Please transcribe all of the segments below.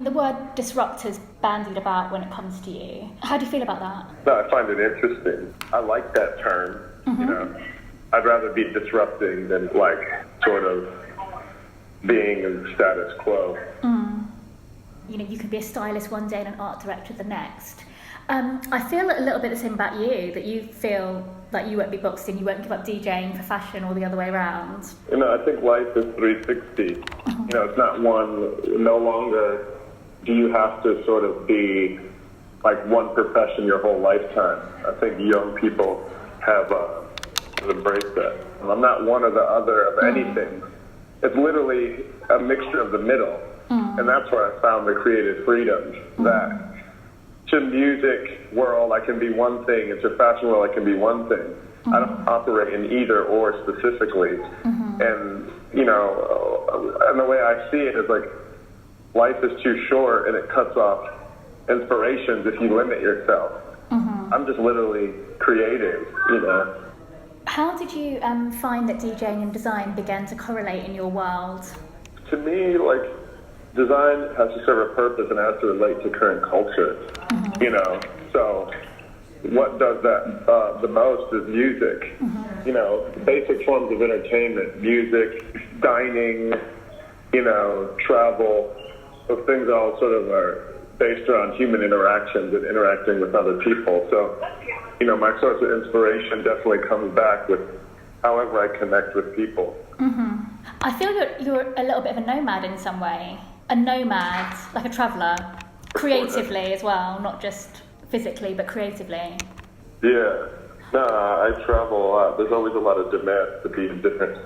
The word disruptor's bandied about when it comes to you. How do you feel about that? No, I find it interesting. I like that term. You know, I'd rather be disrupting than like sort of being in status quo. You know, you could be a stylist one day and an art director the next. I feel a little bit the same about you, that you feel like you won't be boxed in, you won't give up DJing for fashion or the other way around. You know, I think life is 360. You know, it's not one, no longer do you have to sort of be like one profession your whole lifetime. I think young people have embraced that. I'm not one or the other of anything. It's literally a mixture of the middle. And that's where I found the creative freedom, that to music world I can be one thing, and to fashion world I can be one thing. I don't operate in either or specifically. And, you know, and the way I see it is like, life is too short and it cuts off inspirations if you limit yourself. I'm just literally creative, you know. How did you find that DJing and design began to correlate in your world? To me, like, design has to serve a purpose and has to relate to current culture, you know. So what does that the most is music. You know, basic forms of entertainment, music, dining, you know, travel. Those things all sort of are based around human interactions and interacting with other people. So, you know, my source of inspiration definitely comes back with however I connect with people. I feel you're a little bit of a nomad in some way. A nomad, like a traveller, creatively as well, not just physically, but creatively. Yeah. No, I travel a lot. There's always a lot of demand to be in different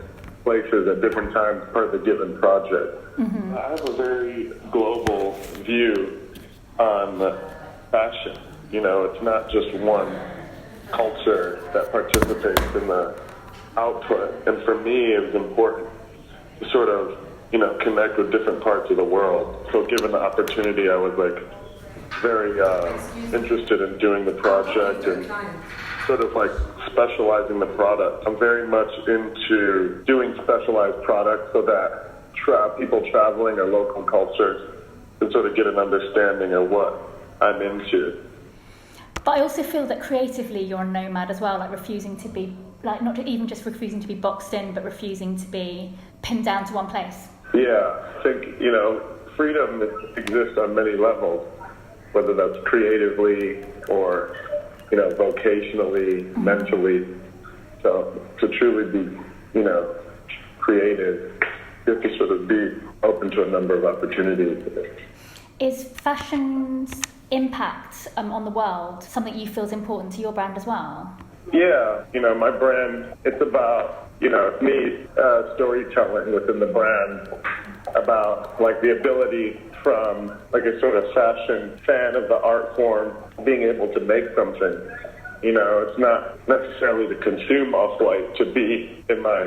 places at different times per the given project. I have a very global view on fashion. You know, it's not just one culture that participates in the output. And for me, it was important to sort of, you know, connect with different parts of the world. So given the opportunity, I was like very interested in doing the project and sort of like specializing the product. I'm very much into doing specialized products so that people traveling or local cultures can sort of get an understanding of what I'm into. But I also feel that creatively you're a nomad as well, like refusing to be, like not even just refusing to be boxed in, but refusing to be pinned down to one place. Yeah, I think, you know, freedom exists on many levels, whether that's creatively or, you know, vocationally, mentally. So to truly be, you know, creative, you have to sort of be open to a number of opportunities. Is fashion's impact on the world something you feel is important to your brand as well? Yeah, you know, my brand, it's about, you know, me storytelling within the brand about like the ability from like a sort of fashion fan of the art form being able to make something. You know, it's not necessarily to consume Off-White, to be in my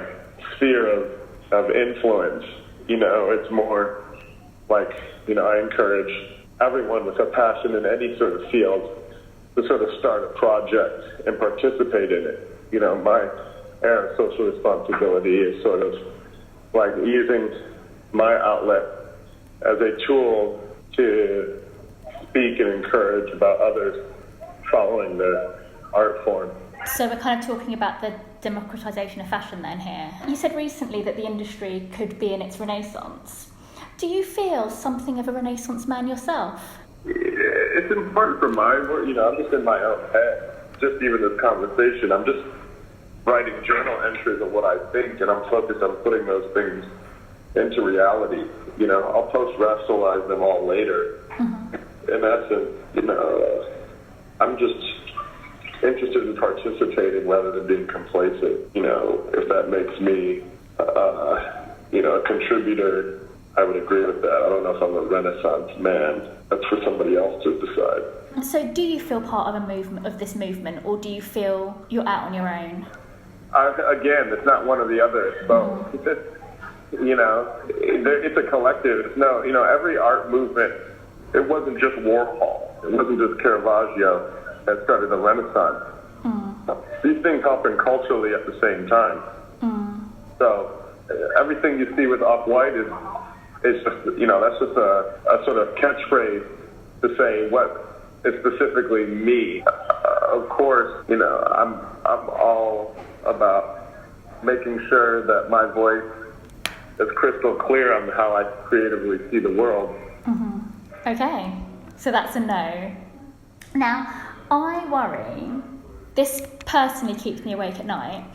sphere of influence. You know, it's more like, you know, I encourage everyone with a passion in any sort of field to sort of start a project and participate in it. You know, my area of social responsibility is sort of like using my outlet as a tool to speak and encourage about others following the art form. So we're kind of talking about the democratization of fashion then here. You said recently that the industry could be in its renaissance. Do you feel something of a renaissance man yourself? It's important for my work. You know, I'm just in my own head. Just even this conversation, I'm just writing journal entries of what I think, and I'm focused on putting those things into reality. You know, I'll post-rationalize them all later. In essence, you know, I'm just interested in participating rather than being complacent. You know, if that makes me, you know, a contributor, I would agree with that. I don't know if I'm a Renaissance man. That's for somebody else to decide. So do you feel part of a movement, of this movement, or do you feel you're out on your own? Again, it's not one or the other. It's both. You know, it's a collective. It's no, you know, every art movement, it wasn't just Warhol. It wasn't just Caravaggio that started the Renaissance. These things happen culturally at the same time. So everything you see with Off-White is it's just, that's just a sort of catchphrase to say what is specifically me. Of course, I'm all about making sure that my voice is crystal clear on how I creatively see the world. Mm-hmm. Okay, so that's a no. Now, I worry, this personally keeps me awake at night,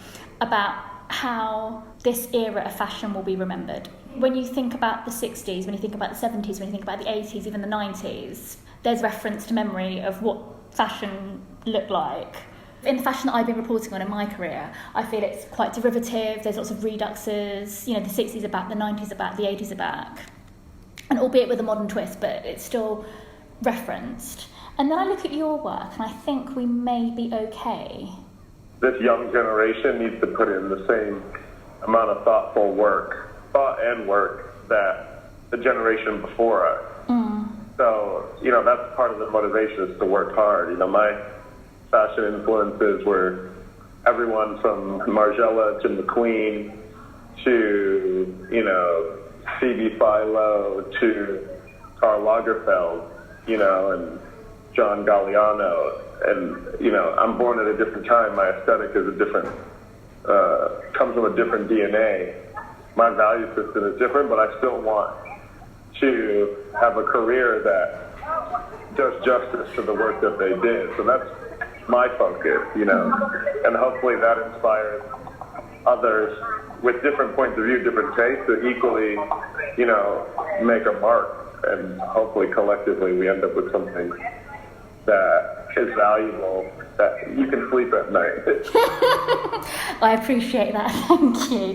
about how this era of fashion will be remembered. When you think about the 60s, when you think about the 70s, when you think about the 80s, even the 90s, there's reference to memory of what fashion looked like. In the fashion that I've been reporting on in my career, I feel it's quite derivative, there's lots of reduxes, the 60s are back, the 90s are back, the 80s are back. And albeit with a modern twist, but it's still referenced. And then I look at your work and I think we may be okay. This young generation needs to put in the same amount of thought and work that the generation before us. So, that's part of the motivation, is to work hard. My fashion influences were everyone from Margiela to McQueen to, C.B. Philo to Karl Lagerfeld, and John Galliano. And, I'm born at a different time. My aesthetic is comes from a different DNA. My value system is different, but I still want to have a career that does justice to the work that they did. So that's my focus, and hopefully that inspires others with different points of view, different tastes, to equally, make a mark. And hopefully collectively we end up with something that is valuable, that you can sleep at night. I appreciate that, thank you.